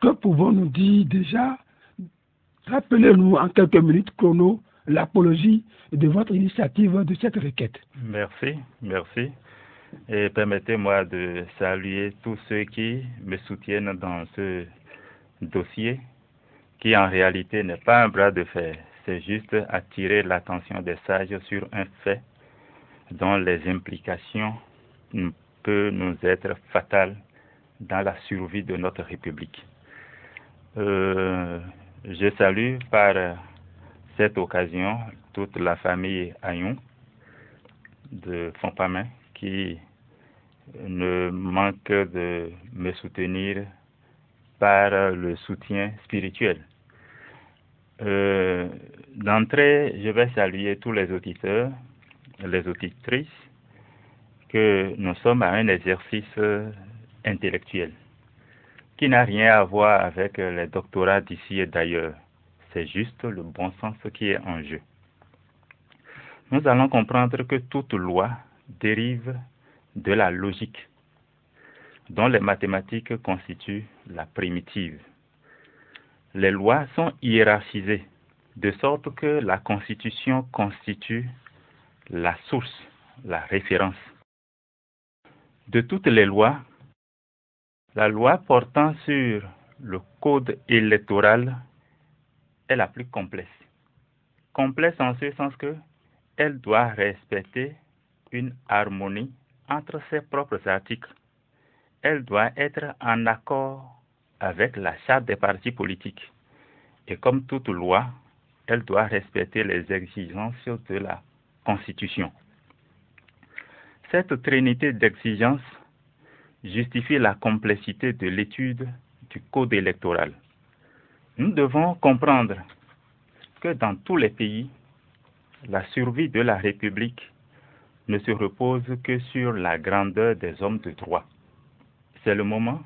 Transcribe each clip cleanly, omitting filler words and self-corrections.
que pouvons-nous dire déjà? Rappelez-nous en quelques minutes chrono l'apologie de votre initiative de cette requête. Merci. Et permettez-moi de saluer tous ceux qui me soutiennent dans ce dossier, qui en réalité n'est pas un bras de fer. C'est juste attirer l'attention des sages sur un fait dont les implications peuvent nous être fatales dans la survie de notre République. Je salue par cette occasion toute la famille Ayoun de Fonpamin qui ne manque de me soutenir par le soutien spirituel. D'entrée, je vais saluer tous les auditeurs, les auditrices, que nous sommes à un exercice intellectuel qui n'a rien à voir avec les doctorats d'ici et d'ailleurs. C'est juste le bon sens qui est en jeu. Nous allons comprendre que toute loi dérive de la logique, dont les mathématiques constituent la primitive. Les lois sont hiérarchisées, de sorte que la Constitution constitue la source, la référence. De toutes les lois, la loi portant sur le code électoral est la plus complexe. Complexe en ce sens que elle doit respecter une harmonie entre ses propres articles. Elle doit être en accord avec la charte des partis politiques. Et comme toute loi, elle doit respecter les exigences de la Constitution. Cette trinité d'exigences justifie la complexité de l'étude du code électoral. Nous devons comprendre que dans tous les pays, la survie de la République ne se repose que sur la grandeur des hommes de droit. C'est le moment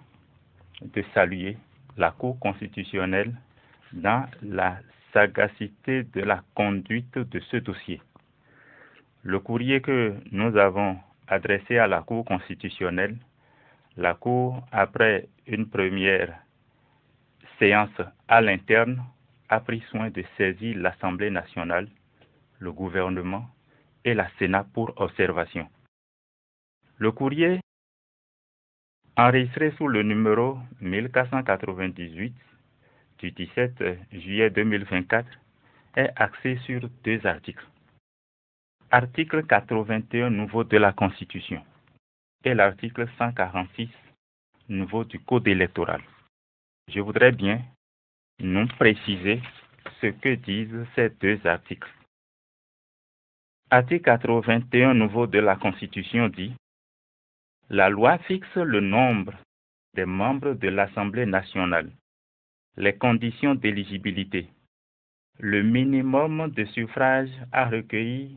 de saluer la Cour constitutionnelle dans la sagacité de la conduite de ce dossier. Le courrier que nous avons adressé à la Cour constitutionnelle, la Cour, après une première séance à l'interne, a pris soin de saisir l'Assemblée nationale, le gouvernement et la Sénat pour observation. Le courrier, enregistré sous le numéro 1498 du 17 juillet 2024, est axé sur deux articles. Article 81 nouveau de la Constitution et l'article 146 nouveau du Code électoral. Je voudrais bien nous préciser ce que disent ces deux articles. Article 81 nouveau de la Constitution dit: la loi fixe le nombre des membres de l'Assemblée nationale, les conditions d'éligibilité, le minimum de suffrages à recueillir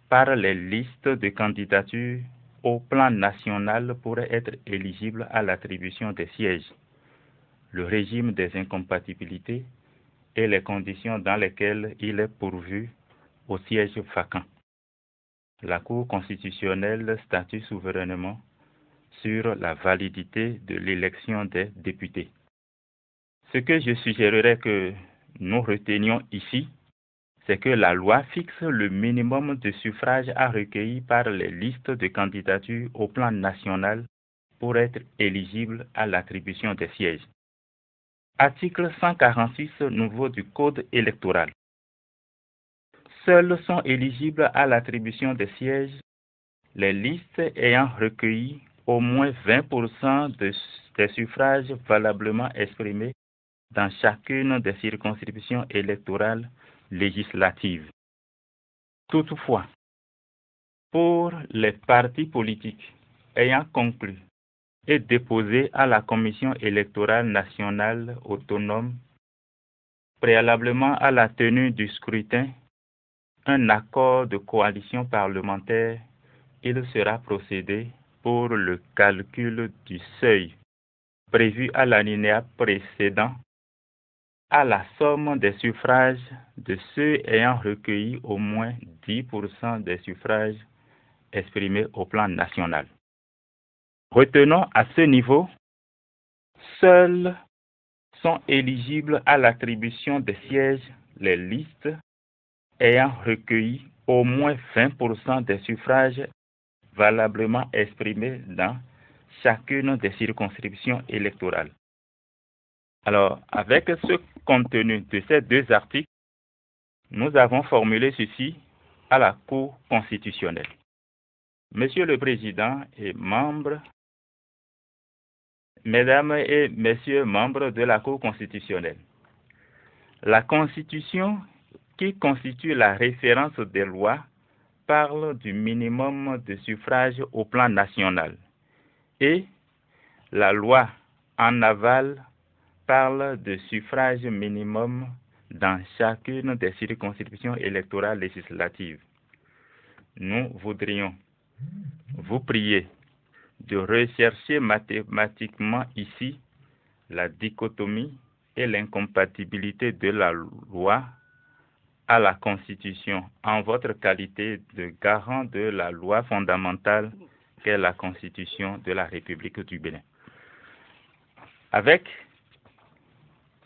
par les listes de candidatures au plan national pour être éligible à l'attribution des sièges, le régime des incompatibilités et les conditions dans lesquelles il est pourvu aux sièges vacants. La Cour constitutionnelle statue souverainement sur la validité de l'élection des députés. Ce que je suggérerais que nous retenions ici, c'est que la loi fixe le minimum de suffrages à recueillir par les listes de candidatures au plan national pour être éligible à l'attribution des sièges. Article 146 nouveau du Code électoral. Seuls sont éligibles à l'attribution des sièges les listes ayant recueilli au moins 20% des suffrages valablement exprimés dans chacune des circonscriptions électorales législatives. Toutefois, pour les partis politiques ayant conclu et déposé à la Commission électorale nationale autonome, préalablement à la tenue du scrutin, un accord de coalition parlementaire, il sera procédé pour le calcul du seuil prévu à l'alinéa précédent à la somme des suffrages de ceux ayant recueilli au moins 10% des suffrages exprimés au plan national. Retenons à ce niveau, seuls sont éligibles à l'attribution des sièges les listes ayant recueilli au moins 20% des suffrages valablement exprimés dans chacune des circonscriptions électorales. Alors, avec ce contenu de ces deux articles, nous avons formulé ceci à la Cour constitutionnelle. Monsieur le Président et membres, Mesdames et Messieurs membres de la Cour constitutionnelle, la Constitution qui constitue la référence des lois parle du minimum de suffrage au plan national et la loi en aval parle de suffrage minimum dans chacune des circonscriptions électorales législatives. Nous voudrions vous prier de rechercher mathématiquement ici la dichotomie et l'incompatibilité de la loi à la Constitution en votre qualité de garant de la loi fondamentale qu'est la Constitution de la République du Bénin. Avec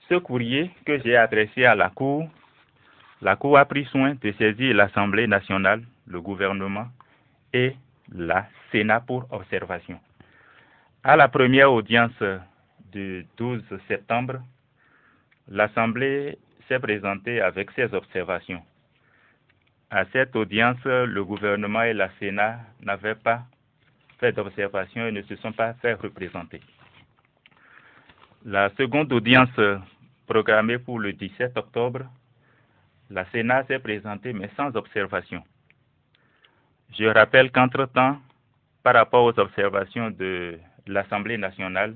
ce courrier que j'ai adressé à la Cour a pris soin de saisir l'Assemblée nationale, le gouvernement et la Sénat pour observation. À la première audience du 12 septembre, l'Assemblée s'est présentée avec ses observations. À cette audience, le gouvernement et la Sénat n'avaient pas fait d'observation et ne se sont pas fait représenter. La seconde audience programmée pour le 17 octobre, la Sénat s'est présentée mais sans observation. Je rappelle qu'entre-temps, par rapport aux observations de l'Assemblée nationale,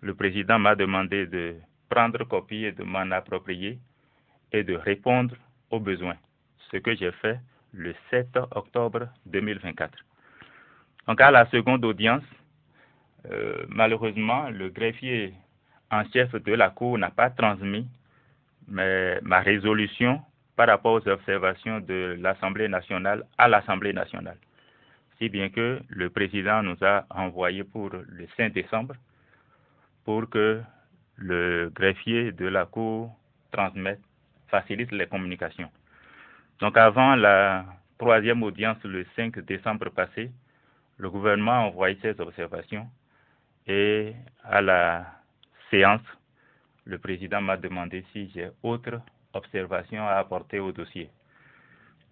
le président m'a demandé de prendre copie et de m'en approprier et de répondre aux besoins, ce que j'ai fait le 7 octobre 2024. Donc à la seconde audience, malheureusement, le greffier en chef de la Cour n'a pas transmis ma résolution par rapport aux observations de l'Assemblée nationale à l'Assemblée nationale. Si bien que le président nous a envoyé pour le 5 décembre pour que le greffier de la Cour facilite les communications. Donc avant la troisième audience le 5 décembre passé, le gouvernement a envoyé ses observations et à la séance, le président m'a demandé si j'ai autre observation à apporter au dossier.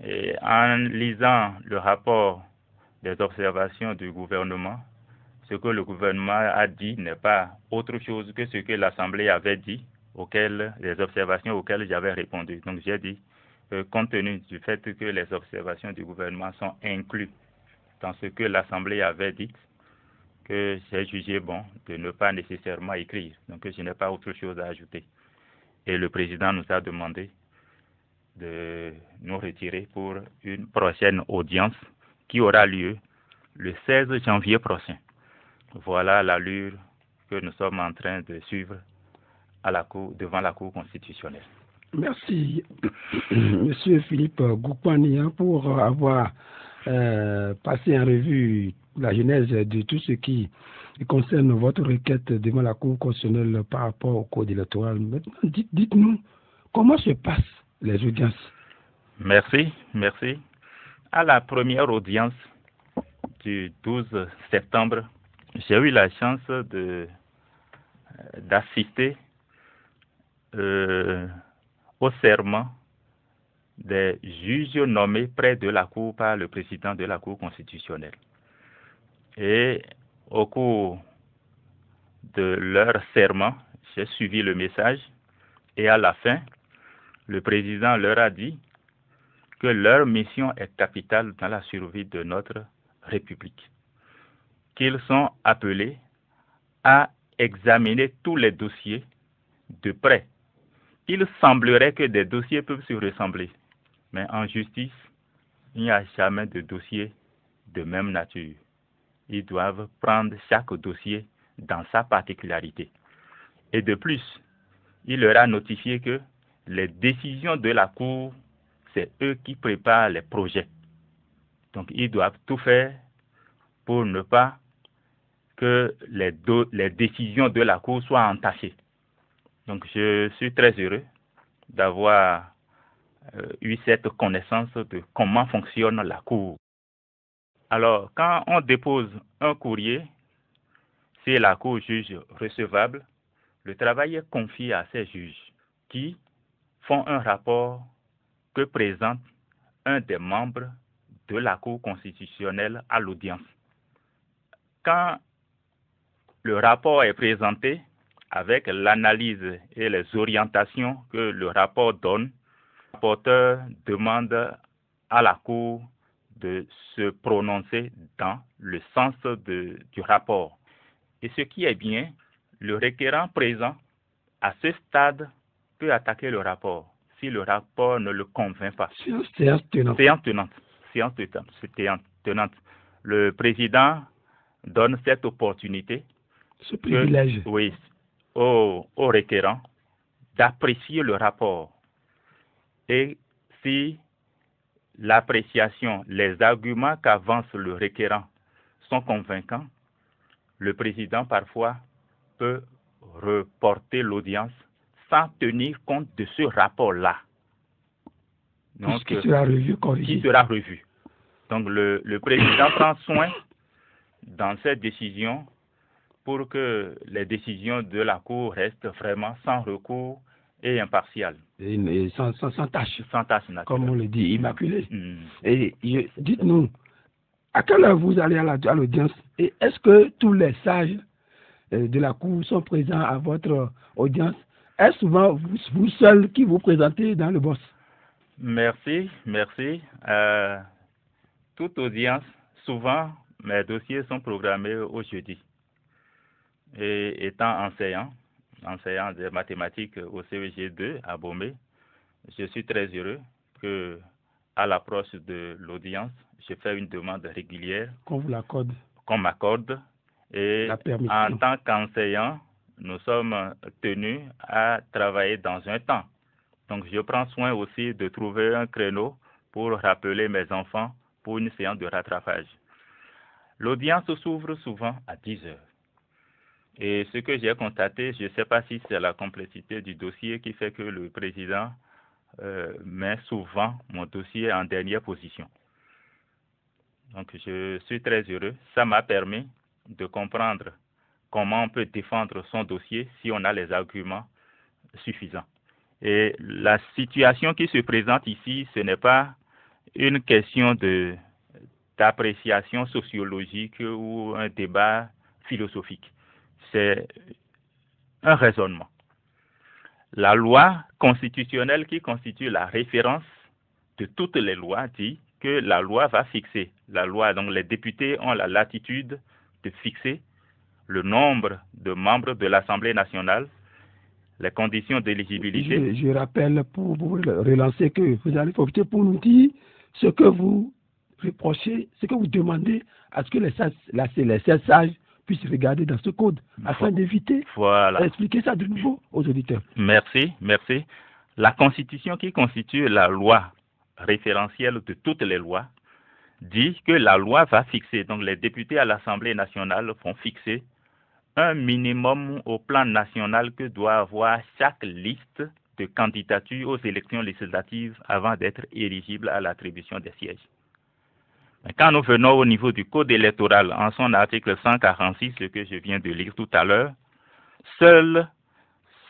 Et en lisant le rapport des observations du gouvernement, ce que le gouvernement a dit n'est pas autre chose que ce que l'Assemblée avait dit, les observations auxquelles j'avais répondu. Donc j'ai dit, compte tenu du fait que les observations du gouvernement sont incluses dans ce que l'Assemblée avait dit, que j'ai jugé bon de ne pas nécessairement écrire. Donc je n'ai pas autre chose à ajouter. Et le président nous a demandé de nous retirer pour une prochaine audience qui aura lieu le 16 janvier prochain. Voilà l'allure que nous sommes en train de suivre devant la Cour constitutionnelle. Merci, Monsieur Philippe Goukwani, pour avoir passé en revue la genèse de tout ce qui concerne votre requête devant la Cour constitutionnelle par rapport au code électoral. Maintenant, dites-nous, comment se passent les audiences? Merci. À la première audience du 12 septembre, j'ai eu la chance d'assister au serment des juges nommés près de la Cour par le président de la Cour constitutionnelle. Et au cours de leur serment, j'ai suivi le message et à la fin, le président leur a dit que leur mission est capitale dans la survie de notre République, qu'ils sont appelés à examiner tous les dossiers de près. Il semblerait que des dossiers peuvent se ressembler, mais en justice, il n'y a jamais de dossier de même nature. Ils doivent prendre chaque dossier dans sa particularité. Et de plus, il leur a notifié que les décisions de la Cour, c'est eux qui préparent les projets. Donc, ils doivent tout faire pour ne pas que les décisions de la Cour soient entachées. Donc, je suis très heureux d'avoir eu cette connaissance de comment fonctionne la Cour. Alors, quand on dépose un courrier, si la Cour juge recevable, le travail est confié à ces juges qui font un rapport que présente un des membres de la Cour constitutionnelle à l'audience. Quand le rapport est présenté avec l'analyse et les orientations que le rapport donne, le rapporteur demande à la Cour de se prononcer dans le sens du rapport. Et ce qui est bien, le requérant présent à ce stade peut attaquer le rapport si le rapport ne le convainc pas. Séance tenante. Séance tenante. Le président donne cette opportunité, ce privilège, oui, au requérant d'apprécier le rapport. Et si l'appréciation, les arguments qu'avance le requérant sont convaincants, le président parfois peut reporter l'audience sans tenir compte de ce rapport-là. Donc, qui sera revu, corrigé. Qui sera revu. Donc, le président prend soin dans cette décision pour que les décisions de la Cour restent vraiment sans recours et impartiales. Et sans tâche. Sans tâche, naturellement. Comme on le dit, immaculé. Et dites-nous, à quelle heure vous allez à l'audience? Et est-ce que tous les sages de la Cour sont présents à votre audience? Est-ce souvent vous seul qui vous présentez dans le boss? Merci. Toute audience, souvent, mes dossiers sont programmés au jeudi. Et étant enseignant de mathématiques au CEG 2 à Bomé, je suis très heureux que, à l'approche de l'audience, je fais une demande régulière. Qu'on vous l'accorde. Qu'on m'accorde. Et en tant qu'enseignant, nous sommes tenus à travailler dans un temps. Donc, je prends soin aussi de trouver un créneau pour rappeler mes enfants pour une séance de rattrapage. L'audience s'ouvre souvent à 10 heures. Et ce que j'ai constaté, je ne sais pas si c'est la complexité du dossier qui fait que le président met souvent mon dossier en dernière position. Donc, je suis très heureux. Ça m'a permis de comprendre comment on peut défendre son dossier si on a les arguments suffisants. Et la situation qui se présente ici, ce n'est pas une question d'appréciation sociologique ou un débat philosophique. C'est un raisonnement. La loi constitutionnelle qui constitue la référence de toutes les lois dit que la loi va fixer. La loi, donc les députés ont la latitude de fixer le nombre de membres de l'Assemblée nationale, les conditions d'éligibilité. Je rappelle pour vous relancer que vous allez profiter pour nous dire ce que vous reprochez, ce que vous demandez à ce que les sages puissent regarder dans ce code afin d'éviter. Voilà. Expliquez ça de nouveau aux auditeurs. Merci. La Constitution qui constitue la loi référentielle de toutes les lois dit que la loi va fixer, donc les députés à l'Assemblée nationale vont fixer un minimum au plan national que doit avoir chaque liste de candidatures aux élections législatives avant d'être éligible à l'attribution des sièges. Quand nous venons au niveau du Code électoral, en son article 146, ce que je viens de lire tout à l'heure, seuls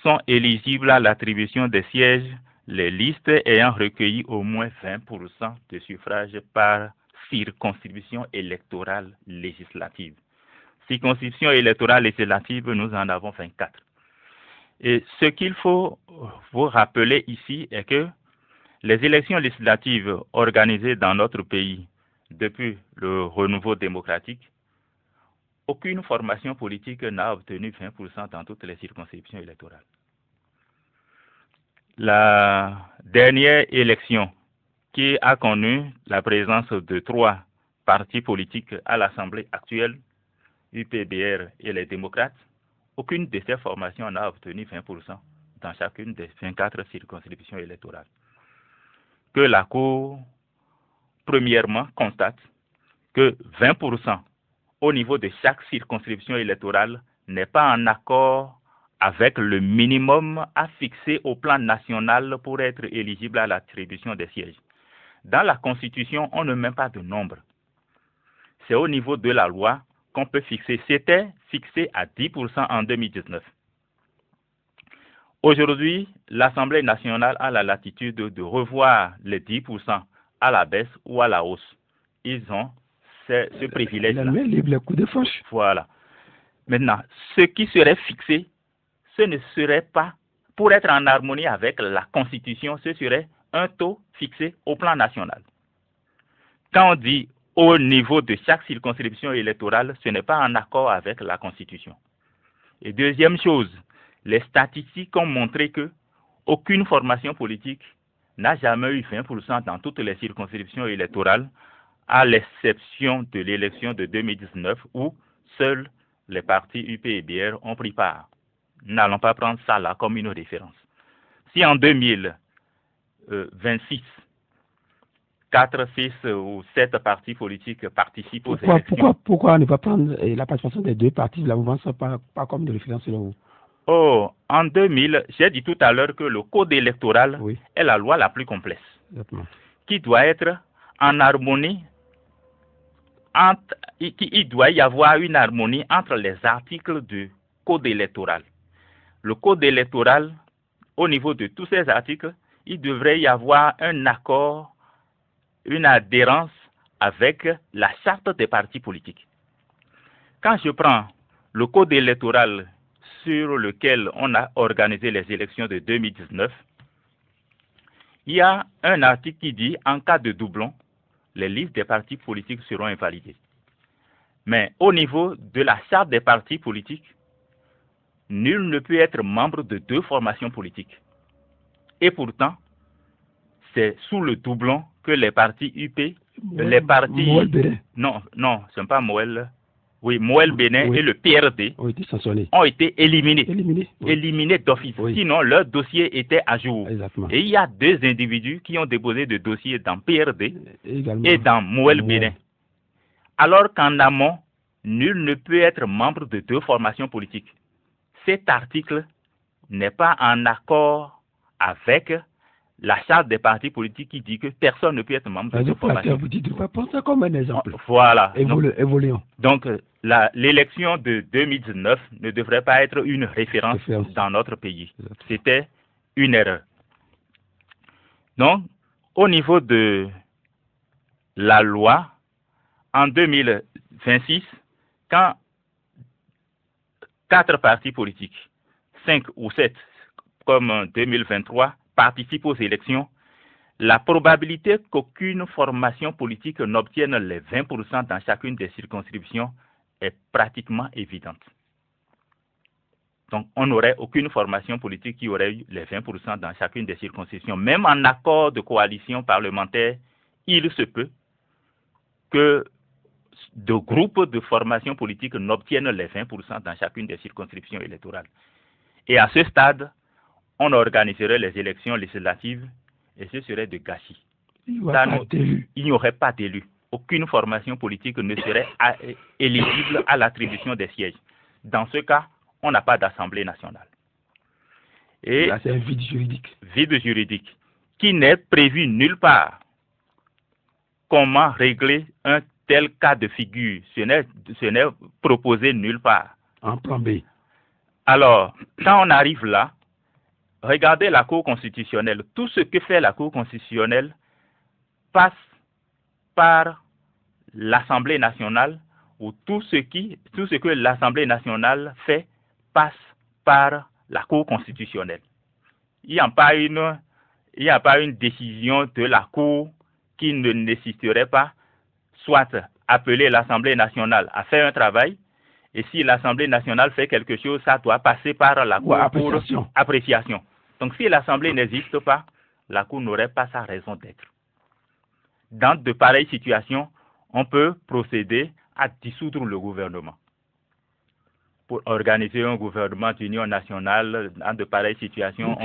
sont éligibles à l'attribution des sièges les listes ayant recueilli au moins 20% de suffrages par circonscription électorale législative. Circonscription électorale législative, nous en avons 24. Et ce qu'il faut vous rappeler ici est que les élections législatives organisées dans notre pays depuis le renouveau démocratique, aucune formation politique n'a obtenu 20% dans toutes les circonscriptions électorales. La dernière élection qui a connu la présence de 3 partis politiques à l'Assemblée actuelle, UPDR et les démocrates, aucune de ces formations n'a obtenu 20% dans chacune des 24 circonscriptions électorales. Que la Cour, premièrement, constate que 20% au niveau de chaque circonscription électorale n'est pas en accord avec le minimum à fixer au plan national pour être éligible à l'attribution des sièges. Dans la Constitution, on ne met pas de nombre. C'est au niveau de la loi qu'on peut fixer. C'était fixé à 10% en 2019. Aujourd'hui, l'Assemblée nationale a la latitude de revoir les 10% à la baisse ou à la hausse. Ils ont ce privilège-là. Le coup de fauche. Voilà. Maintenant, ce qui serait fixé, ce ne serait pas, pour être en harmonie avec la Constitution, ce serait un taux fixé au plan national. Quand on dit au niveau de chaque circonscription électorale, ce n'est pas en accord avec la Constitution. Et deuxième chose, les statistiques ont montré que aucune formation politique n'a jamais eu 20% dans toutes les circonscriptions électorales, à l'exception de l'élection de 2019 où seuls les partis UP et BR ont pris part. N'allons pas prendre ça là comme une référence. Si en 2026, 4, 6 ou 7 partis politiques participent aux élections. Pourquoi ne pas prendre la participation des deux partis de la mouvance pas comme de référence selon vous? Oh, en 2000, j'ai dit tout à l'heure que le code électoral est la loi la plus complexe, qui doit être en harmonie. Il doit y avoir une harmonie entre les articles du code électoral. Le code électoral, au niveau de tous ces articles, il devrait y avoir un accord, une adhérence avec la charte des partis politiques. Quand je prends le code électoral sur lequel on a organisé les élections de 2019, il y a un article qui dit en cas de doublon, les listes des partis politiques seront invalidées. Mais au niveau de la charte des partis politiques, nul ne peut être membre de deux formations politiques. Et pourtant, c'est sous le doublon que les partis UP, les partis... Moël Bénin. Non, ce n'est pas Moël. Oui, Moël Bénin et le PRD ont été éliminés d'office. Sinon, leur dossier était à jour. Exactement. Et il y a deux individus qui ont déposé des dossiers dans PRD et dans Moël Bénin. Alors qu'en amont, nul ne peut être membre de deux formations politiques. Cet article n'est pas en accord avec la charte des partis politiques qui dit que personne ne peut être membre de deux formations. Vous dites, prendre ça comme un exemple. Voilà. Évoluons. Donc, l'élection de 2019 ne devrait pas être une référence dans notre pays. C'était une erreur. Donc, au niveau de la loi, en 2026, quand 4 partis politiques, 5 ou 7, comme en 2023, participent aux élections, la probabilité qu'aucune formation politique n'obtienne les 20% dans chacune des circonscriptions est pratiquement évidente. Donc, on n'aurait aucune formation politique qui aurait eu les 20% dans chacune des circonscriptions. Même en accord de coalition parlementaire, il se peut que de groupes de formation politique n'obtiennent les 20% dans chacune des circonscriptions électorales. Et à ce stade, on organiserait les élections législatives et ce serait de gâchis. Il n'y aurait pas d'élus. Aucune formation politique ne serait éligible à l'attribution des sièges. Dans ce cas, on n'a pas d'Assemblée nationale. Et là, c'est un vide juridique. Vide juridique qui n'est prévu nulle part. Comment régler un tel cas de figure? Ce n'est proposé nulle part. En plan B. Alors, quand on arrive là, regardez la Cour constitutionnelle. Tout ce que fait la Cour constitutionnelle passe par l'Assemblée nationale, ou tout ce que l'Assemblée nationale fait passe par la Cour constitutionnelle. Il n'y a pas une décision de la Cour qui ne nécessiterait pas soit appeler l'Assemblée nationale à faire un travail, et si l'Assemblée nationale fait quelque chose, ça doit passer par la Cour pour appréciation. Donc si l'Assemblée n'existe pas, la Cour n'aurait pas sa raison d'être. Dans de pareilles situations, on peut procéder à dissoudre le gouvernement. Pour organiser un gouvernement d'union nationale, dans de pareilles situations,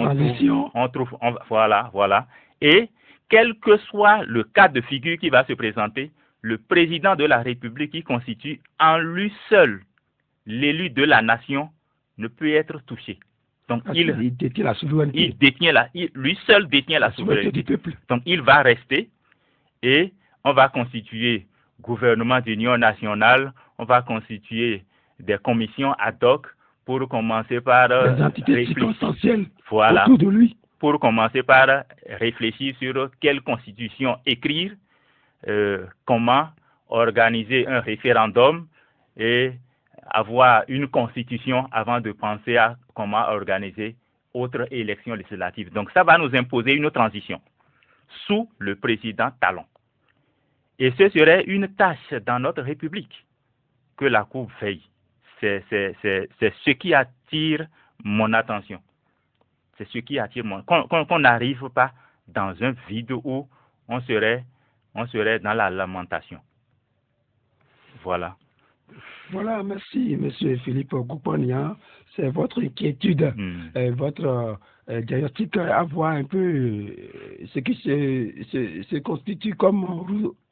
voilà. Et quel que soit le cas de figure qui va se présenter, le président de la République qui constitue en lui seul l'élu de la nation ne peut être touché. Donc, il détient la souveraineté. Lui seul détient la souveraineté du peuple. Donc, il va rester et on va constituer gouvernement d'union nationale, on va constituer des commissions ad hoc pour commencer par des entités circonstancielles voilà, autour de lui. Pour commencer par réfléchir sur quelle constitution écrire, comment organiser un référendum et avoir une constitution avant de penser à comment organiser autre élection législative. Donc ça va nous imposer une transition sous le président Talon. Et ce serait une tâche dans notre République que la Cour veille. C'est ce qui attire mon attention. C'est ce qui attire qu'on n'arrive pas dans un vide où on serait dans la lamentation. Voilà. Voilà, merci, Monsieur Philippe Goupania. C'est votre inquiétude, votre diagnostic à voir un peu ce qui se constitue comme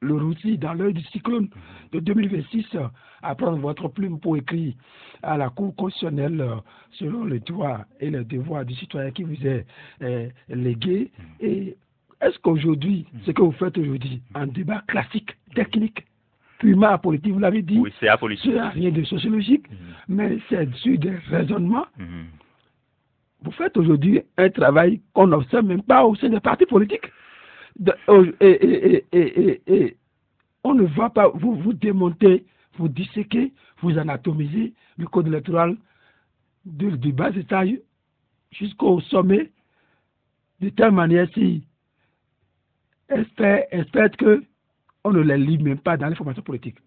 le roussi dans l'œil du cyclone de 2026, à prendre votre plume pour écrire à la Cour constitutionnelle selon les droits et les devoirs du citoyen qui vous est légué. Et est-ce qu'aujourd'hui, ce que vous faites aujourd'hui, un débat classique, technique, purement apolitique, vous l'avez dit, oui, c'est apolitique. C'est rien de sociologique, mais c'est sur des raisonnements. Vous faites aujourd'hui un travail qu'on n'observe même pas au sein des partis politiques. Et on ne voit pas, vous démontez, vous disséquez, vous anatomisez le code électoral du bas étage jusqu'au sommet, de telle manière si espère que on ne les lit même pas dans les formations politiques.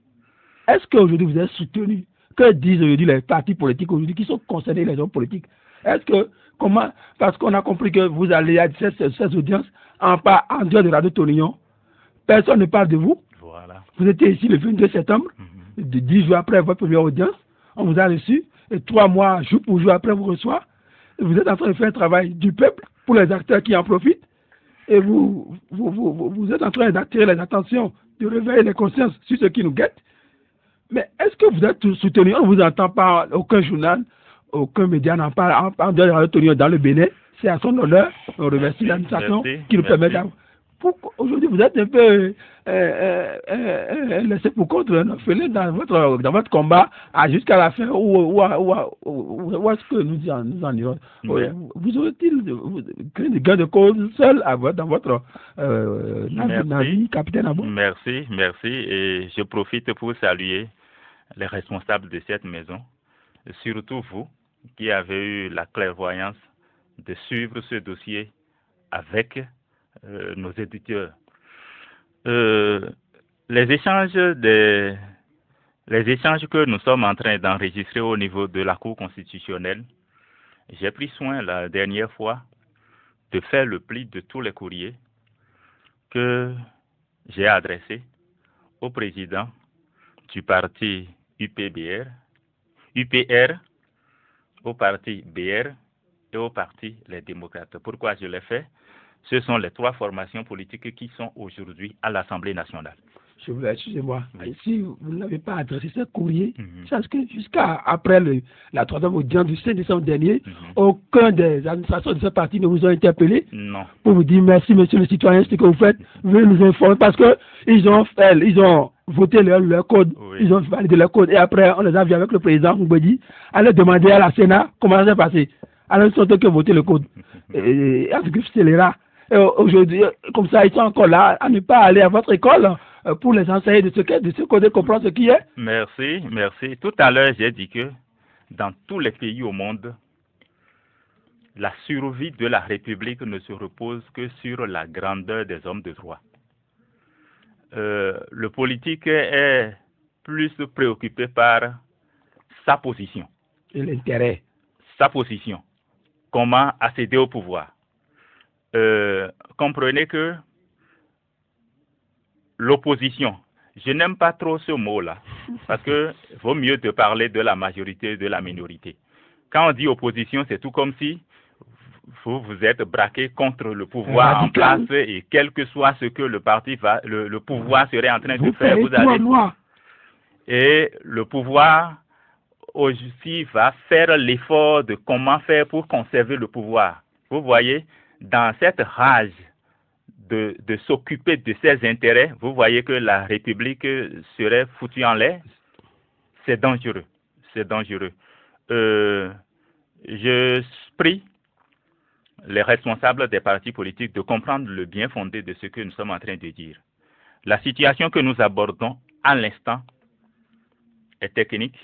Est-ce qu'aujourd'hui vous êtes soutenu? Que disent aujourd'hui les partis politiques aujourd'hui qui sont concernés, les hommes politiques? Est-ce que, comment, parce qu'on a compris que vous allez à ces audiences en dehors de Radio Tonillon, personne ne parle de vous. Voilà. Vous étiez ici le 22 septembre, 10 jours après votre première audience, on vous a reçu, et 3 mois, jour pour jour après, vous reçoit. Vous êtes en train de faire un travail du peuple pour les acteurs qui en profitent, et vous êtes en train d'attirer les attentions, de réveiller les consciences sur ce qui nous guette. Mais est-ce que vous êtes soutenu? On ne vous entend pas, aucun journal, aucun média n'en parle en dehors de Radio Tonillon dans le Bénin. C'est à son honneur. On remercie l'administration qui nous permet d'avoir. Aujourd'hui, vous êtes un peu laissé pour compte, dans votre combat jusqu'à la fin. Où est-ce que nous en irons? Vous aurez-il créé des gains de cause seul dans votre navire, capitaine à bord? Merci. Et je profite pour saluer les responsables de cette maison, surtout vous, qui avez eu la clairvoyance de suivre ce dossier avec nos éditeurs. Les échanges que nous sommes en train d'enregistrer au niveau de la Cour constitutionnelle, j'ai pris soin la dernière fois de faire le pli de tous les courriers que j'ai adressés au président du parti UPR, au parti BR et au parti Les Démocrates. Pourquoi je l'ai fait? Ce sont les 3 formations politiques qui sont aujourd'hui à l'Assemblée nationale. Excusez-moi, si vous n'avez pas adressé ce courrier, parce que jusqu'à après la 3e audience du 5 décembre dernier, aucun des administrations de ce parti ne vous a interpellé pour vous dire merci, monsieur le citoyen, ce que vous faites, veuillez nous informer, parce qu'ils ont voté leur code, ils ont validé leur code, et après on les a vus avec le président Mbedi, aller demander à la Sénat comment ça s'est passé. Alors ils sont que voter le code. Et c'est les rats. Aujourd'hui, comme ça, ils sont encore là à ne pas aller à votre école pour les enseigner de ce côté comprendre ce qui est. Merci. Tout à l'heure, j'ai dit que dans tous les pays au monde, la survie de la République ne se repose que sur la grandeur des hommes de droit. Le politique est plus préoccupé par sa position. Et l'intérêt. Sa position. Comment accéder au pouvoir. Comprenez que l'opposition, je n'aime pas trop ce mot-là, parce que vaut mieux de parler de la majorité et de la minorité. Quand on dit opposition, c'est tout comme si vous êtes braqué contre le pouvoir en place, et quel que soit ce que le parti le pouvoir serait en train de faire, vous allez. Et le pouvoir, aussi va faire l'effort de comment faire pour conserver le pouvoir. Vous voyez, dans cette rage de s'occuper de ses intérêts, vous voyez que la République serait foutue en l'air. C'est dangereux. C'est dangereux. Je prie les responsables des partis politiques de comprendre le bien fondé de ce que nous sommes en train de dire. La situation que nous abordons à l'instant est technique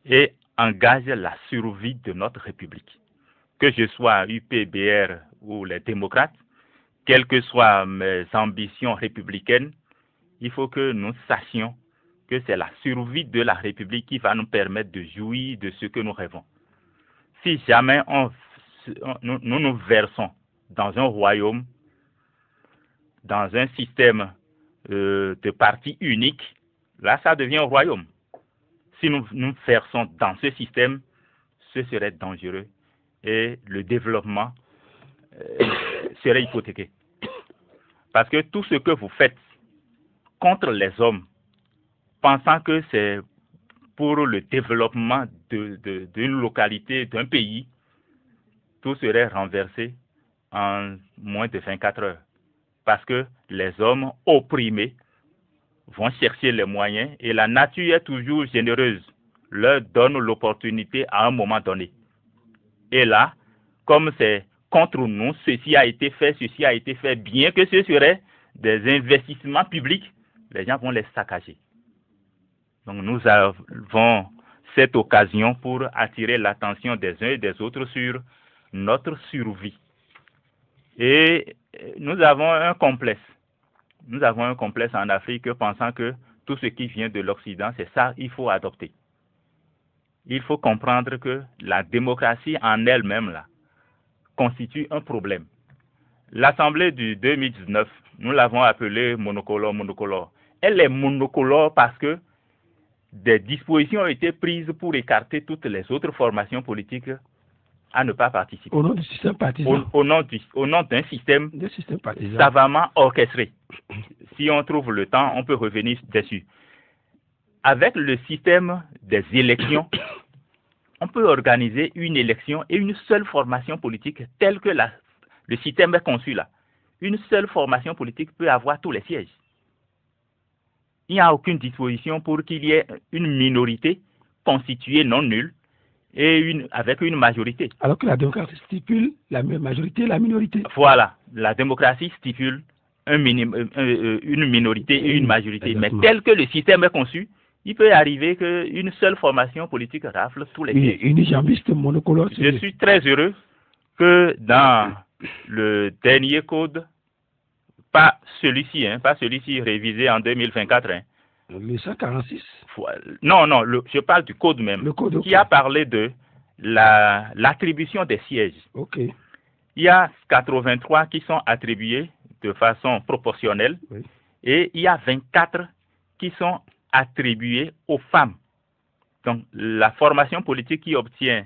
et engage la survie de notre République. Que je sois UPBR ou les démocrates, quelles que soient mes ambitions républicaines, il faut que nous sachions que c'est la survie de la République qui va nous permettre de jouir de ce que nous rêvons. Si jamais nous versons dans un royaume, dans un système de parti unique, là, ça devient un royaume. Si nous versons dans ce système, ce serait dangereux et le développement serait hypothéqué. Parce que tout ce que vous faites contre les hommes, pensant que c'est pour le développement d'une localité, d'un pays, tout serait renversé en moins de 24 heures. Parce que les hommes opprimés vont chercher les moyens et la nature est toujours généreuse, leur donne l'opportunité à un moment donné. Et là, comme c'est contre nous, ceci a été fait, bien que ce serait des investissements publics, les gens vont les saccager. Donc nous avons cette occasion pour attirer l'attention des uns et des autres sur notre survie. Et nous avons un complexe. Nous avons un complexe en Afrique pensant que tout ce qui vient de l'Occident, c'est ça qu'il faut adopter. Il faut comprendre que la démocratie en elle-même là constitue un problème. L'Assemblée du 2019, nous l'avons appelée monocolore. Elle est monocolore parce que des dispositions ont été prises pour écarter toutes les autres formations politiques à ne pas participer. Au nom du système partisan. Au nom d'un système partisan savamment orchestré. Si on trouve le temps, on peut revenir dessus. Avec le système des élections, on peut organiser une élection et une seule formation politique telle que le système est conçu là. Une seule formation politique peut avoir tous les sièges. Il n'y a aucune disposition pour qu'il y ait une minorité constituée non nulle et avec une majorité. Alors que la démocratie stipule la majorité et la minorité. Voilà, la démocratie stipule une minorité et une majorité. Exactement. Mais tel que le système est conçu, il peut arriver qu'une seule formation politique rafle tous les sièges. Unijambiste monocolore. Je suis très heureux que dans le dernier code, pas celui-ci révisé en 2024. Le 146. Non, je parle du code même, le code, qui a parlé de l'attribution des sièges. Okay. Il y a 83 qui sont attribués de façon proportionnelle, oui. Et il y a 24 qui sont attribués aux femmes. Donc, la formation politique qui obtient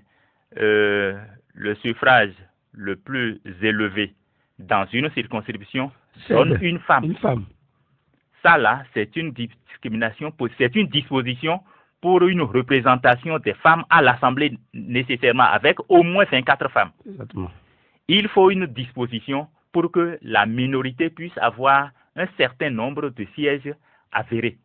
le suffrage le plus élevé dans une circonscription donne une femme. Une femme. Ça là, c'est une discrimination, c'est une disposition pour une représentation des femmes à l'Assemblée nécessairement, avec au moins 24 femmes. Exactement. Il faut une disposition pour que la minorité puisse avoir un certain nombre de sièges avérés.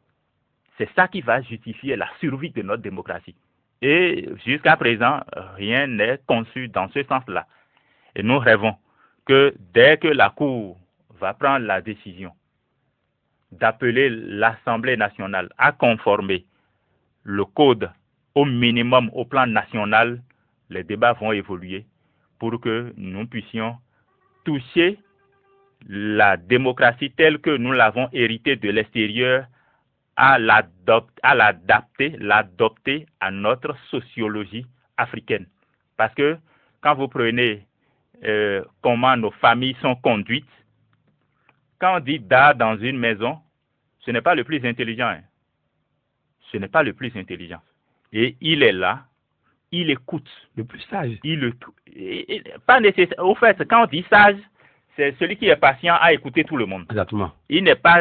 C'est ça qui va justifier la survie de notre démocratie. Et jusqu'à présent, rien n'est conçu dans ce sens-là. Et nous rêvons que dès que la Cour va prendre la décision d'appeler l'Assemblée nationale à conformer le code au minimum au plan national, les débats vont évoluer pour que nous puissions toucher la démocratie telle que nous l'avons héritée de l'extérieur, à l'adapter à notre sociologie africaine. Parce que quand vous prenez comment nos familles sont conduites, quand on dit d'art dans une maison, ce n'est pas le plus intelligent. Hein. Ce n'est pas le plus intelligent. Et il est là, il écoute. Le plus sage. Pas nécessaire. Au fait, quand on dit sage, c'est celui qui est patient à écouter tout le monde. Exactement. Il n'est pas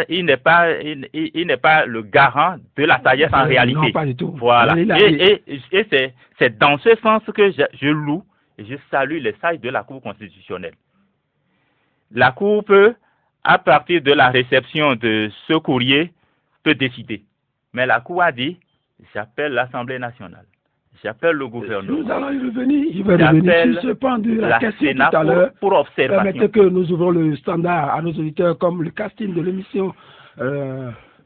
le garant de la sagesse en réalité. Non, pas du tout. Voilà. Et c'est dans ce sens que je loue et je salue les sages de la Cour constitutionnelle. La Cour peut, à partir de la réception de ce courrier, peut décider. Mais la Cour a dit, j'appelle l'Assemblée nationale. J'appelle le gouvernement. Nous allons y revenir. Je vais revenir sur ce point de la question Sénat tout à l'heure. pour observation. Permettez que nous ouvrons le standard à nos auditeurs comme le casting de l'émission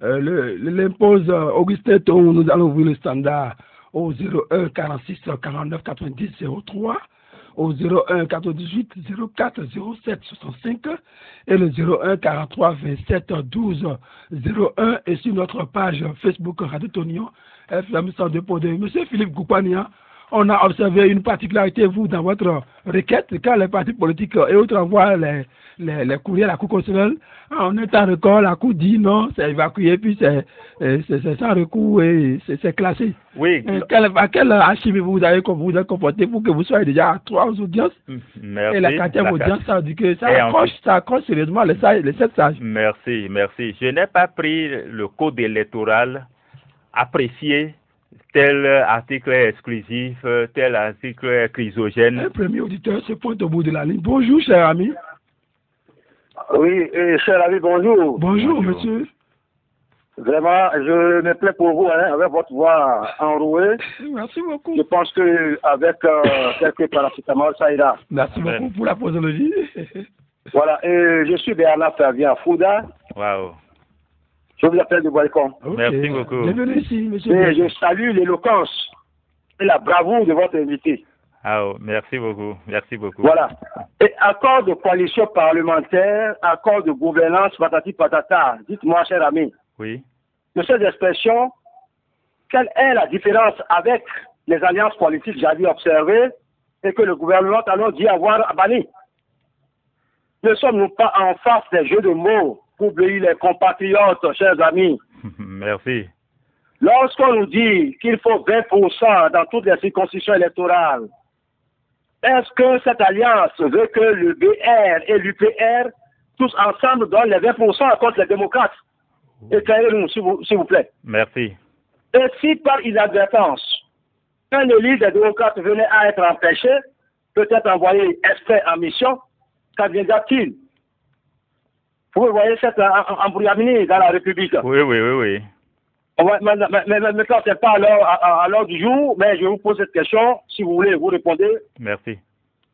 l'impose Augustin Thon. Nous allons ouvrir le standard au 01 46 49 90 03, au 01 98 04 07 65 et le 01 43 27 12 01 et sur notre page Facebook Radio Tonion FM 102.2. Monsieur Philippe Goupania, on a observé une particularité, vous, dans votre requête, quand les partis politiques et autres envoient les courriers à la Cour constitutionnelle, en un temps record, la Cour dit non, c'est évacué, puis c'est sans recours et c'est classé. Oui. À quel archive vous avez comporté pour que vous soyez déjà à 3 audiences? Merci. Et la 4e audience, ça dit que ça accroche sérieusement les 7 sages. Merci. Je n'ai pas pris le code électoral apprécié. Tel article est exclusif, tel article est chrysogène. Un premier auditeur se pointe au bout de la ligne. Bonjour, cher ami. Oui, cher ami, bonjour. Bonjour, monsieur. Vraiment, je me plais pour vous, avec votre voix enrouée. Merci beaucoup. Je pense qu'avec quelques paracétamol, ça ira. Merci beaucoup pour la posologie. Voilà, et je suis Bernard Flavien Fouda. Waouh. Je vous appelle de Balcon. Okay. Merci beaucoup. Bienvenue ici, monsieur. Et je salue l'éloquence et la bravoure de votre invité. Ah, merci beaucoup. Merci beaucoup. Voilà. Et accord de coalition parlementaire, accord de gouvernance, patati patata. Dites-moi, cher ami. Oui. De ces expressions, quelle est la différence avec les alliances politiques que j'avais observées et que le gouvernement a dit avoir banni? Ne sommes-nous pas en face des jeux de mots pour oublier les compatriotes, chers amis? Merci. Lorsqu'on nous dit qu'il faut 20% dans toutes les circonscriptions électorales, est-ce que cette alliance veut que le BR et l'UPR, tous ensemble, donnent les 20% contre les démocrates? Éclairez-nous, s'il vous plaît. Merci. Et si par inadvertance, un élu des démocrates venait à être empêché, peut-être envoyé expert en mission, qu'adviendra-t-il? Vous voyez cette embrouillamini dans la République. Oui. Mais maintenant, ce n'est pas à l'heure du jour, mais je vous pose cette question. Si vous voulez, vous répondez. Merci.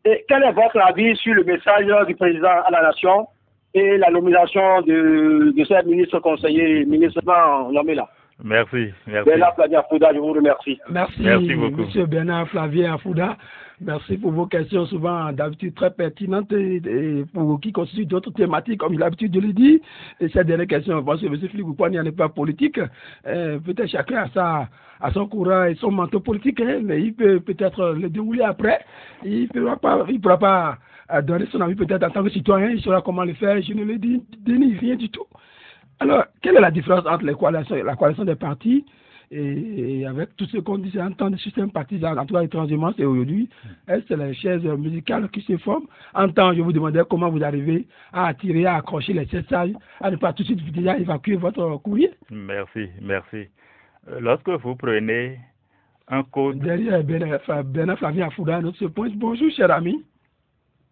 Et quel est votre avis sur le message du président à la nation et la nomination de ces ministres conseillers, ministrement nommés là? Merci. Bernard Flavien Fouda, je vous remercie. Merci beaucoup. Monsieur Bernard Flavien Fouda. Merci pour vos questions, souvent d'habitude très pertinentes et pour qui constituent d'autres thématiques, comme il a l'habitude de le dire. Et cette dernière question, parce que M. Philippe Goupania n'est pas politique. Peut-être chacun a son courant et son manteau politique, mais il peut peut-être le dérouler après. Il ne pourra pas donner son avis peut-être en tant que citoyen. Il saura comment le faire. Je ne le dénie rien du tout. Alors, quelle est la différence entre la coalition des partis et avec tout ce qu'on disait en temps de système partisan, en tout cas étrangement, c'est aujourd'hui, est-ce que c'est les chaises musicales qui se forment? En temps, je vous demandais comment vous arrivez à attirer, à accrocher les 7 sages, à ne pas tout de suite déjà évacuer votre courrier. Merci. Lorsque vous prenez un code... Derrière Bernard Flavien Fouda, notre point. Bonjour, cher ami.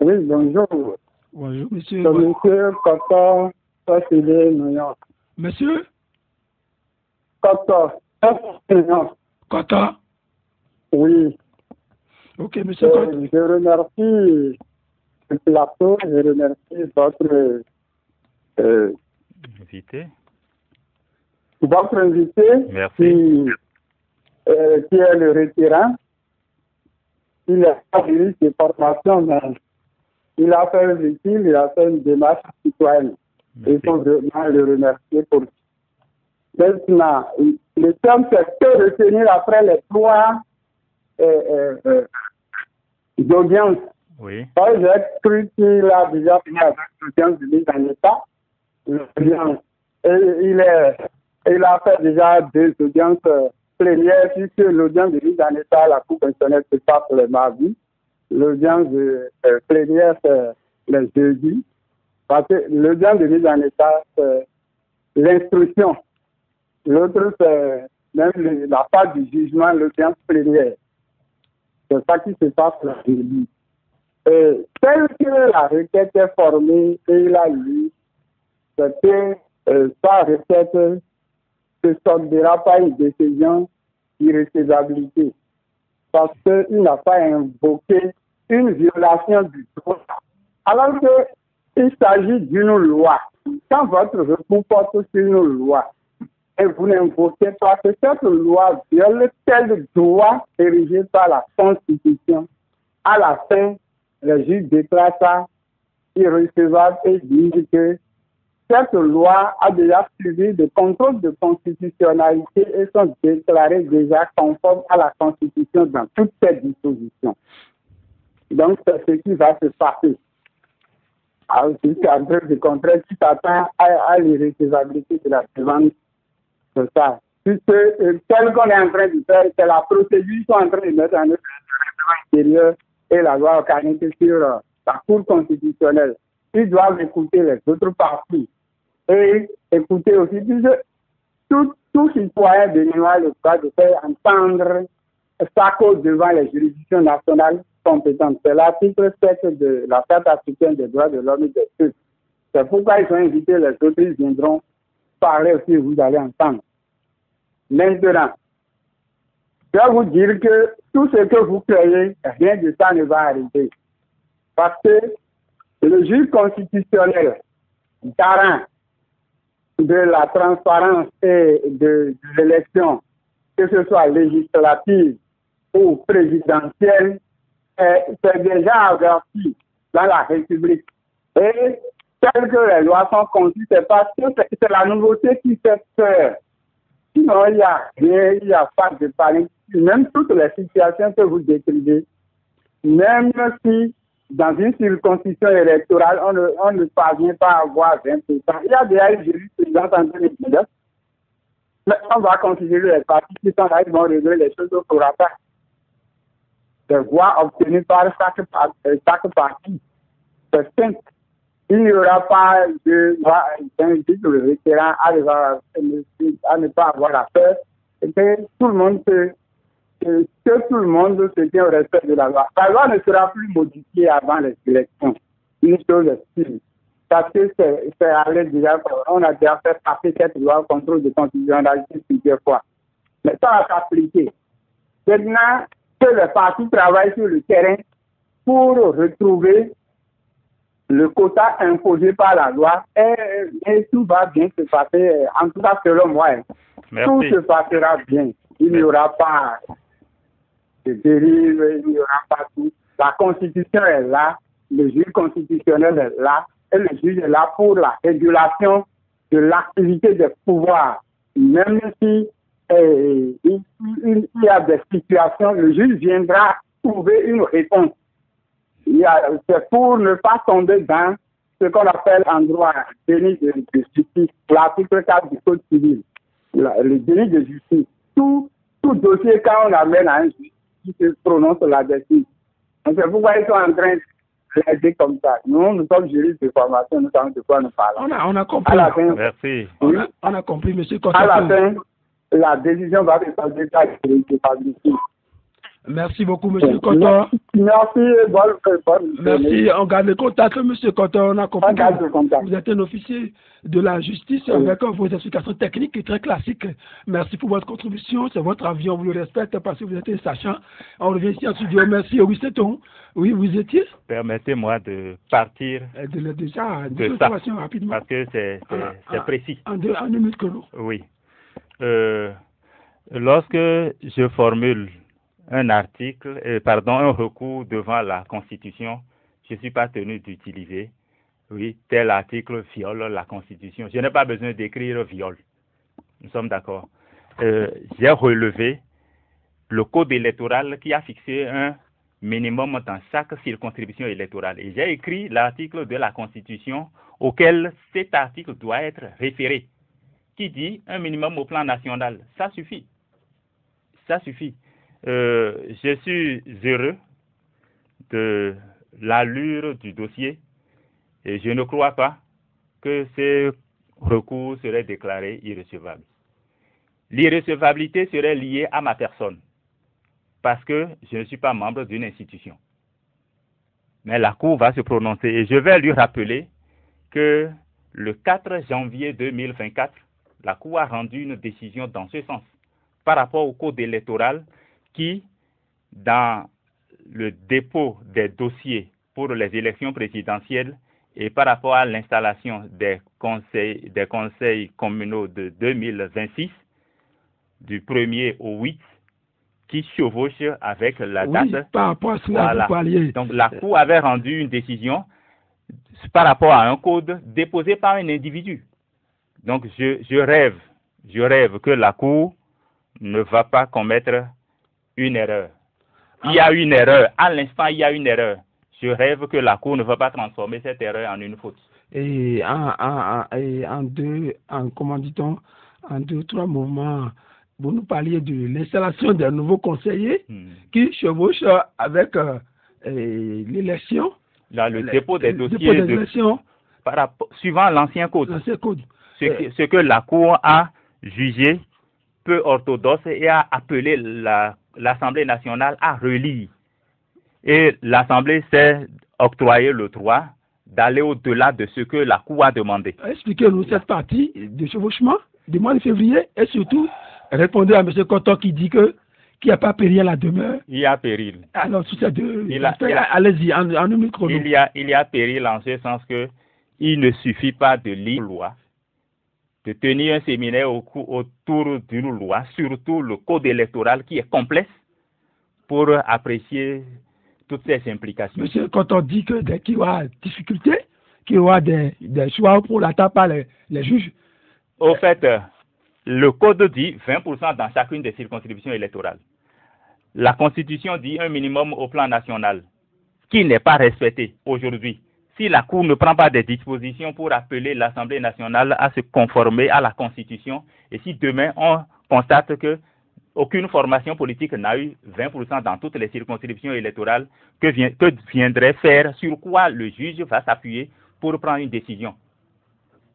Oui, bonjour. Bonjour, monsieur. Monsieur Kota, Monsieur Kota. Kota. Oui. Ok, monsieur Kota. Je remercie le plateau, je remercie votre invité. Votre invité. Merci. Qui est le retirant. Il n'a pas eu ses formations, mais il a fait un utile, il a fait une démarche citoyenne. Il faut vraiment le remercier pour ça. Maintenant, le terme, c'est que retenir après les 3 d'audience. Oui. J'ai cru qu'il a déjà fait l'audience de mise en état. Il a fait déjà 2 audiences plénières, puisque l'audience de mise en état, la Cour constitutionnelle se passe le mardi. L'audience plénière, c'est le jeudi. Parce que l'audience de mise en état, c'est l'instruction. L'autre, c'est même la part du jugement, l'audience plénière. C'est ça qui se passe là. Et tel que la requête est formée et il a lu, c'est que sa requête ne soldera pas une décision d'irrécevabilité. Parce qu'il n'a pas invoqué une violation du droit. Alors qu'il s'agit d'une loi. Quand votre recours porte sur une loi, et vous n'invoquez pas que cette loi viole tel droit érigé par la Constitution, à la fin, le juge déclare ça irrecevable et dit que cette loi a déjà suivi des contrôles de constitutionnalité et sont déclarées déjà conformes à la Constitution dans toutes ses dispositions. Donc, c'est ce qui va se passer. Jusqu'à preuve du contraire, qui s'attend à l'irrécevabilité de la demande. C'est ça. Puisque tel qu'on est en train de faire, c'est la procédure qu'ils sont en train de mettre en œuvre le règlement intérieur et la loi organique sur la Cour constitutionnelle. Ils doivent écouter les autres parties et écouter aussi, puisque tout citoyen béninois a le droit de faire entendre sa cause devant les juridictions nationales compétentes. C'est l'article 7 de la Charte africaine des droits de l'homme et des peuples. C'est pourquoi ils ont invité les autres, ils viendront parler aussi, vous allez entendre. Maintenant, je vais vous dire que tout ce que vous créez, rien de ça ne va arriver. Parce que le juge constitutionnel, garant de la transparence et de l'élection, que ce soit législative ou présidentielle, c'est déjà averti dans la République. Et tel que les lois sont conçues, c'est parce que c'est la nouveauté qui fait peur. Sinon, il n'y a rien, il n'y a pas de panique. Même toutes les situations que vous décrivez, même si dans une circonscription électorale, on ne parvient pas à avoir 20%. Il y a déjà une jurisprudence en 2019. Mais on va considérer les partis qui sont là, ils vont régler les choses au prorata. Des voix obtenues par chaque parti. C'est simple. Il n'y aura pas de le vétéran à ne pas avoir affaire. Et que tout le monde se tient au respect de la loi. La loi ne sera plus modifiée avant les élections. Une chose est sûre. Parce que c'est allé déjà, on a déjà fait passer cette loi au contrôle de constitutionnalité plusieurs fois. Mais ça va s'appliquer. Maintenant que les partis travaillent sur le terrain pour retrouver le quota imposé par la loi, et tout va bien se passer, en tout cas selon moi. Merci. Tout se passera bien. Il n'y aura pas de dérive, il n'y aura pas tout. La Constitution est là, le juge constitutionnel est là, et le juge est là pour la régulation de l'activité des pouvoirs. Même si il y a des situations, le juge viendra trouver une réponse. C'est pour ne pas tomber dans ce qu'on appelle en droit déni de justice, l'article 4 du Code civil, le déni de justice. Tout dossier, quand on amène à un juge, qui se prononce là-dessus. Donc c'est pourquoi ils sont en train de l'aider comme ça. Nous sommes juristes de formation, nous savons de quoi nous parlons. On a compris. À la fin, Merci. On a compris, monsieur Coton. À la fin, la décision va se passer par l'irrécevabilité. Merci beaucoup, monsieur Coton. Merci, bonne Merci, on garde le contact, monsieur Coton. On a compris. On garde le contact. Vous êtes un officier de la justice avec vos explications techniques et très classiques. Merci pour votre contribution. C'est votre avis, on vous le respecte parce que vous êtes un sachant. On revient ici en studio. Merci. Oui, c'est tout. Oui, vous étiez. Permettez-moi de partir Déjà, de deux ça, informations rapidement. parce que c'est précis. En deux minutes que nous. Oui. Lorsque je formule un recours devant la Constitution, je ne suis pas tenu d'utiliser, tel article viole la Constitution. Je n'ai pas besoin d'écrire viol. Nous sommes d'accord. J'ai relevé le code électoral qui a fixé un minimum dans chaque circonscription électorale. Et j'ai écrit l'article de la Constitution auquel cet article doit être référé, qui dit un minimum au plan national. Ça suffit. Ça suffit. Je suis heureux de l'allure du dossier Et je ne crois pas que ce recours serait déclaré irrecevable. L'irrecevabilité serait liée à ma personne, parce que je ne suis pas membre d'une institution. Mais la Cour va se prononcer et je vais lui rappeler que le 4 janvier 2024, la Cour a rendu une décision dans ce sens par rapport au code électoral qui, dans le dépôt des dossiers pour les élections présidentielles et par rapport à l'installation des conseils communaux de 2026, du 1er au 8, qui chevauche avec la date. Par rapport à cela, vous parliez. Donc la Cour avait rendu une décision par rapport à un code déposé par un individu. Donc je rêve que la Cour ne va pas commettre une erreur. Il y a une erreur. À l'instant, il y a une erreur. Je rêve que la Cour ne va pas transformer cette erreur en une faute. Et en deux, trois mouvements, vous nous parliez de l'installation d'un nouveau conseiller qui chevauche avec l'élection. Là, le dépôt des dossiers suivant l'ancien code. Ce que la Cour a jugé peu orthodoxe et a appelé l'Assemblée nationale à relire. Et l'Assemblée s'est octroyé le droit d'aller au-delà de ce que la Cour a demandé. Expliquez-nous cette partie de chevauchement du mois de février et surtout répondez à M. Koto qui dit qu'il n'y a pas péril à la demeure. Il y a péril. Alors, sur ces deux, allez-y, en une minute chrono. Il y a péril en ce sens que il ne suffit pas de lire la loi, de tenir un séminaire autour d'une loi, surtout le code électoral qui est complexe, pour apprécier toutes ces implications. Monsieur, quand on dit que dès qu'il y aura difficulté, qu'il y aura des choix pour l'attaque par les juges. Au fait, le code dit 20% dans chacune des circonscriptions électorales. La Constitution dit un minimum au plan national, qui n'est pas respecté aujourd'hui. Si la Cour ne prend pas des dispositions pour appeler l'Assemblée nationale à se conformer à la Constitution, et si demain on constate que aucune formation politique n'a eu 20% dans toutes les circonscriptions électorales, que viendrait faire, sur quoi le juge va s'appuyer pour prendre une décision?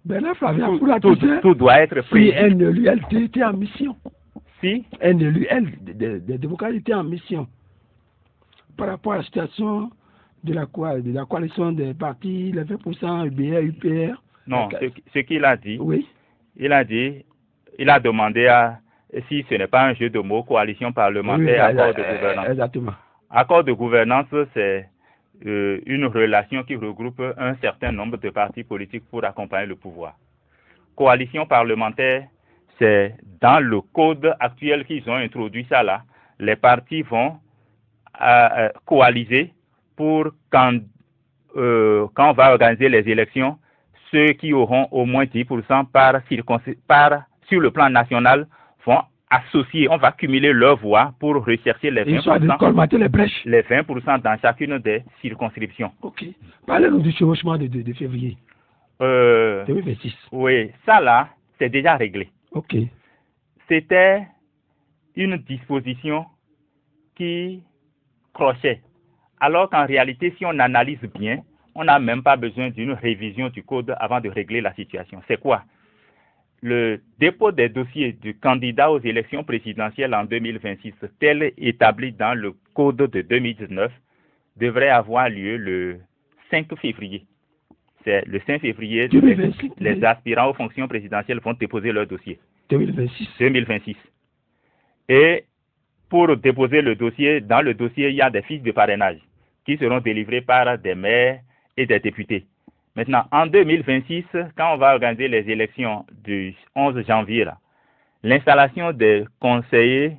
Ben là, Flavien, tout doit être pris. Si un élu était en mission. Si un élu des démocrates était en mission par rapport à la situation de la coalition des partis, les 20%, UBR, UPR. Non, ce qu'il a dit, oui. Il a demandé si ce n'est pas un jeu de mots, coalition parlementaire, oui, accord de gouvernance. Exactement. Accord de gouvernance, c'est une relation qui regroupe un certain nombre de partis politiques pour accompagner le pouvoir. Coalition parlementaire, c'est dans le code actuel qu'ils ont introduit ça là. Les partis vont coaliser pour quand on va organiser les élections, ceux qui auront au moins 10% sur le plan national vont associer, on va cumuler leurs voix pour rechercher les 20%, les 20% dans chacune des circonscriptions. Ok. Parlez-nous du chevauchement de février 2026. Oui, ça là, c'est déjà réglé. Ok. C'était une disposition qui crochait. Alors qu'en réalité, si on analyse bien, on n'a même pas besoin d'une révision du code avant de régler la situation. C'est quoi? Le dépôt des dossiers du candidat aux élections présidentielles en 2026, tel établi dans le code de 2019, devrait avoir lieu le 5 février. C'est le 5 février, 2026, les aspirants aux fonctions présidentielles vont déposer leur dossier. 2026. Et pour déposer le dossier, dans le dossier, il y a des fiches de parrainage qui seront délivrées par des maires et des députés. Maintenant, en 2026, quand on va organiser les élections du 11 janvier, l'installation des conseillers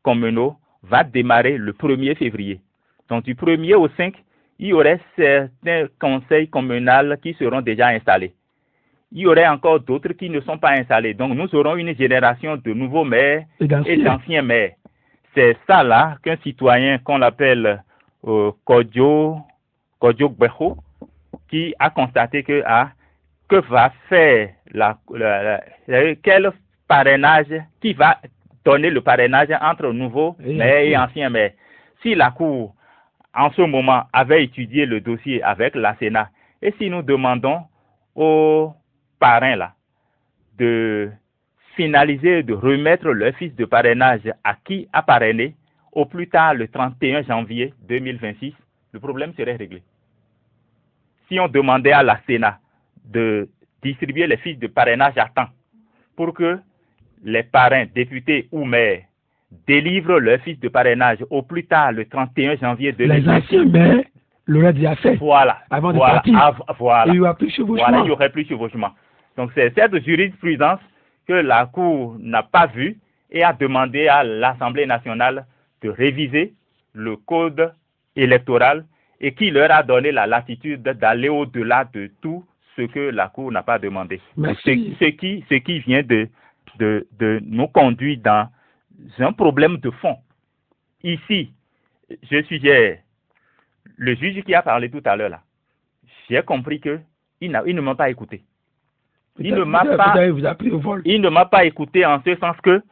communaux va démarrer le 1er février. Donc, du 1er au 5, il y aurait certains conseils communaux qui seront déjà installés. Il y aurait encore d'autres qui ne sont pas installés. Donc, nous aurons une génération de nouveaux maires et d'anciens maires. C'est ça là qu'un citoyen qu'on appelle Kodjo Gbeho, qui a constaté que va faire quel parrainage, qui va donner le parrainage entre nouveaux maires et anciens maires. Si la Cour, en ce moment, avait étudié le dossier avec la Sénat Et si nous demandons aux parrains là de finaliser, de remettre leur fiche de parrainage à qui a parrainé au plus tard le 31 janvier 2026, le problème serait réglé. Si on demandait à la Sénat de distribuer les fiches de parrainage à temps pour que les parrains, députés ou maires délivrent leurs fiches de parrainage au plus tard le 31 janvier 2026. Les anciens maires l'auraient déjà fait. Voilà. Avant de partir. Voilà. Et il n'y aura plus chevauchement. Voilà, il n'y aurait plus chevauchement. Donc c'est cette jurisprudence que la Cour n'a pas vue et a demandé à l'Assemblée nationale de réviser le code électoral et qui leur a donné la latitude d'aller au-delà de tout ce que la Cour n'a pas demandé. Ce qui vient de nous conduire dans un problème de fond. Ici, je suggère, le juge qui a parlé tout à l'heure là, j'ai compris qu'il ne m'a pas écouté. Il ne m'a pas écouté en ce sens que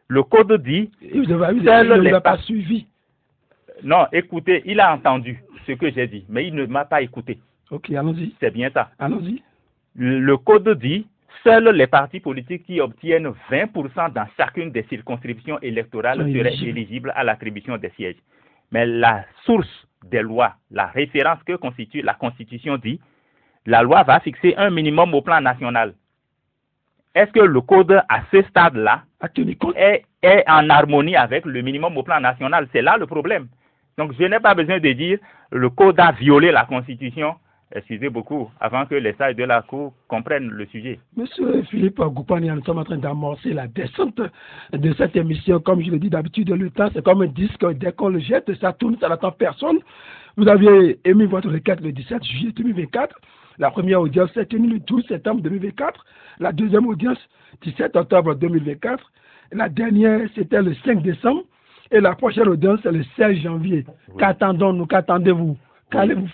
le code dit... Il ne l'a pas suivi. Non, écoutez, il a entendu ce que j'ai dit, mais il ne m'a pas écouté. Ok, allons-y. C'est bien ça. Allons-y. Le code dit, seuls les partis politiques qui obtiennent 20% dans chacune des circonscriptions électorales seraient éligibles à l'attribution des sièges. Mais la source des lois, la référence que constitue la Constitution dit, la loi va fixer un minimum au plan national. Est-ce que le code, à ce stade-là, est en harmonie avec le minimum au plan national? C'est là le problème. Donc, je n'ai pas besoin de dire le code a violé la Constitution. Excusez beaucoup, avant que les sages de la Cour comprennent le sujet. Monsieur Philippe Goupani, nous sommes en train d'amorcer la descente de cette émission. Comme je le dis d'habitude, le temps, c'est comme un disque. Dès qu'on le jette, ça tourne, ça n'attend personne. Vous aviez émis votre requête le 17 juillet 2024. La première audience s'est tenue le 12 septembre 2024. La deuxième audience, 17 octobre 2024. La dernière, c'était le 5 décembre. Et la prochaine audience, c'est le 16 janvier. Oui. Qu'attendons-nous? Qu'attendez-vous? Qu'allez-vous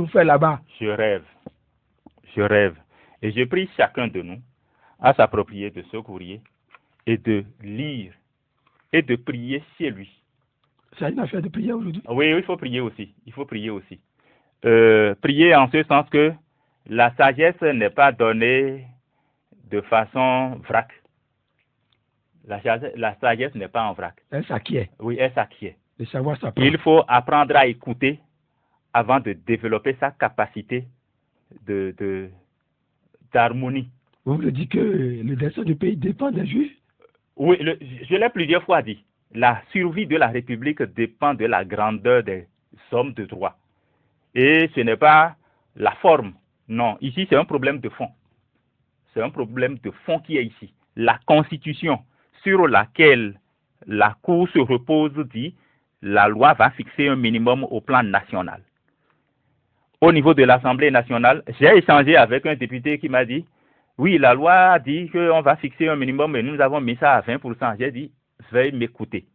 faire là-bas? Je rêve. Et je prie chacun de nous à s'approprier de ce courrier et de lire et de prier chez lui. C'est une affaire de prier aujourd'hui? Oui, il faut prier aussi. Prier en ce sens que la sagesse n'est pas donnée de façon vrac. La sagesse n'est pas en vrac. Elle s'acquiert. Oui, elle s'acquiert. Le savoir s'apprend. Il faut apprendre à écouter avant de développer sa capacité d'harmonie. Vous voulez dire que le destin du pays dépend des juges? Oui, je l'ai plusieurs fois dit. La survie de la République dépend de la grandeur des hommes de droit. Et ce n'est pas la forme. Non, ici c'est un problème de fond. C'est un problème de fond qui est ici. La Constitution sur laquelle la Cour se repose dit la loi va fixer un minimum au plan national. Au niveau de l'Assemblée nationale, j'ai échangé avec un député qui m'a dit oui, la loi dit qu'on va fixer un minimum et nous avons mis ça à 20%. J'ai dit veuillez m'écouter.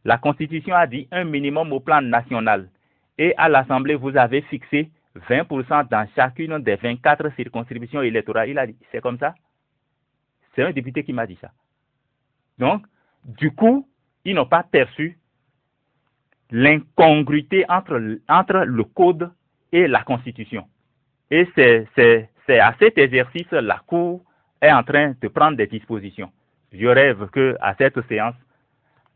La Constitution a dit un minimum au plan national. Et à l'Assemblée, vous avez fixé 20% dans chacune des 24 circonscriptions électorales. Il a dit, c'est comme ça? C'est un député qui m'a dit ça. Donc, du coup, ils n'ont pas perçu l'incongruité entre le code et la Constitution. Et c'est à cet exercice la Cour est en train de prendre des dispositions. Je rêve qu'à cette séance,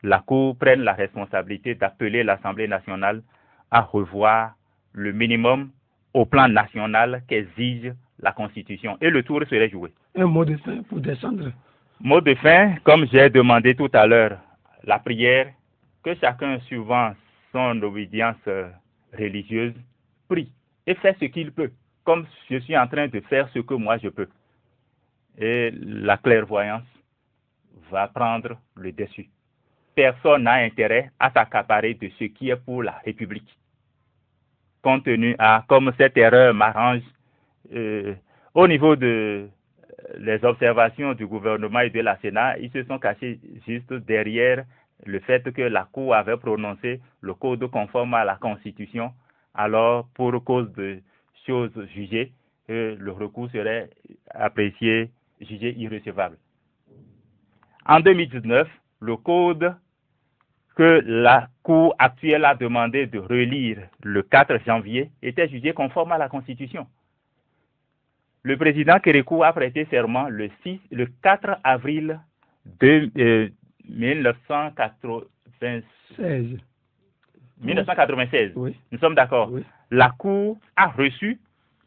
la Cour prenne la responsabilité d'appeler l'Assemblée nationale à revoir le minimum au plan national qu'exige la Constitution. Et le tour serait joué. Un mot de fin pour descendre. Mot de fin, comme j'ai demandé tout à l'heure, la prière, que chacun suivant son obédience religieuse, prie et fait ce qu'il peut, comme je suis en train de faire ce que moi je peux. Et la clairvoyance va prendre le dessus. Personne n'a intérêt à s'accaparer de ce qui est pour la République. Compte tenu à comme cette erreur m'arrange, au niveau de les observations du gouvernement et de la Sénat, ils se sont cachés juste derrière le fait que la Cour avait prononcé le code conforme à la Constitution. Alors, pour cause de choses jugées, le recours serait apprécié, jugé irrecevable. En 2019, le code que la Cour actuelle a demandé de relire le 4 janvier était jugé conforme à la Constitution. le président Kérékou a prêté serment le 4 avril 1996. Oui. Nous sommes d'accord. Oui. La Cour a reçu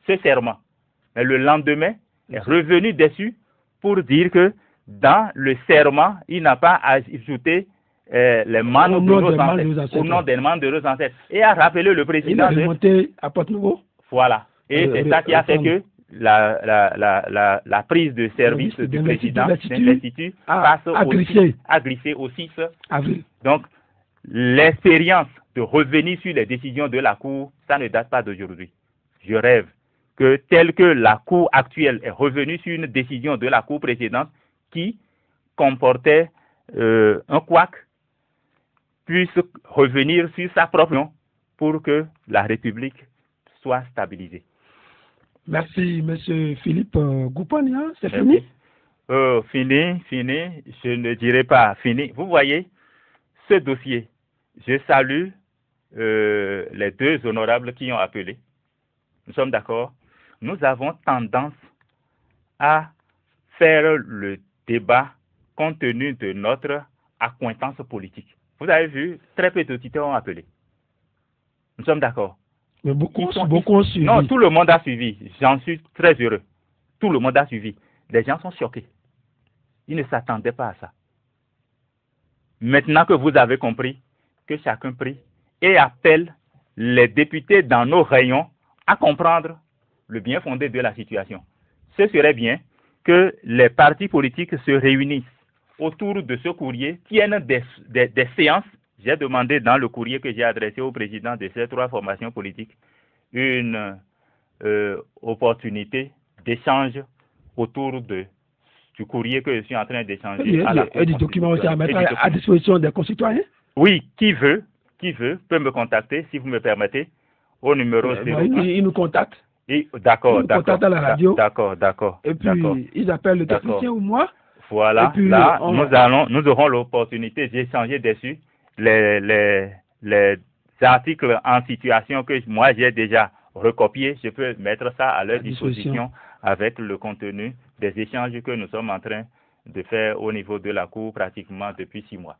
ce serment. Mais le lendemain, est revenu dessus pour dire que dans le serment, il n'a pas ajouté les membres de nos ancêtres, au nom des membres de nos ancêtres. Et a rappelé le président. Il a remonté à Porte-Nouveau. Voilà. Et c'est ça qui a fait que la prise de service du président d'investiture a glissé au 6 avril. Donc, l'expérience de revenir sur les décisions de la Cour, ça ne date pas d'aujourd'hui. Je rêve que tel que la Cour actuelle est revenue sur une décision de la Cour précédente qui comportait un couac, puisse revenir sur sa propre nom pour que la République soit stabilisée. Merci, M. Philippe Goupania. C'est fini? Fini, je ne dirais pas fini. Vous voyez, ce dossier, je salue les deux honorables qui ont appelé. Nous sommes d'accord. Nous avons tendance à faire le débat compte tenu de notre accointance politique. Vous avez vu, très peu d'auditeurs ont appelé. Nous sommes d'accord. Mais beaucoup ont suivi. Non, tout le monde a suivi. J'en suis très heureux. Tout le monde a suivi. Les gens sont choqués. Ils ne s'attendaient pas à ça. Maintenant que vous avez compris, que chacun prie et appelle les députés dans nos rayons à comprendre le bien fondé de la situation. Ce serait bien que les partis politiques se réunissent autour de ce courrier, tiennent des séances. J'ai demandé dans le courrier que j'ai adressé au président de ces trois formations politiques une opportunité d'échange autour du courrier que je suis en train d'échanger. Et du document aussi à mettre à disposition des concitoyens? Oui, qui veut peut me contacter, si vous me permettez, au numéro 0. Il nous contacte. D'accord. Ils nous contactent à la radio. D'accord. Et puis, ils appellent le technicien ou moi. Voilà, puis, là, nous aurons l'opportunité d'échanger dessus les articles en situation que moi j'ai déjà recopiés. Je peux mettre ça à leur disposition avec le contenu des échanges que nous sommes en train de faire au niveau de la Cour pratiquement depuis 6 mois.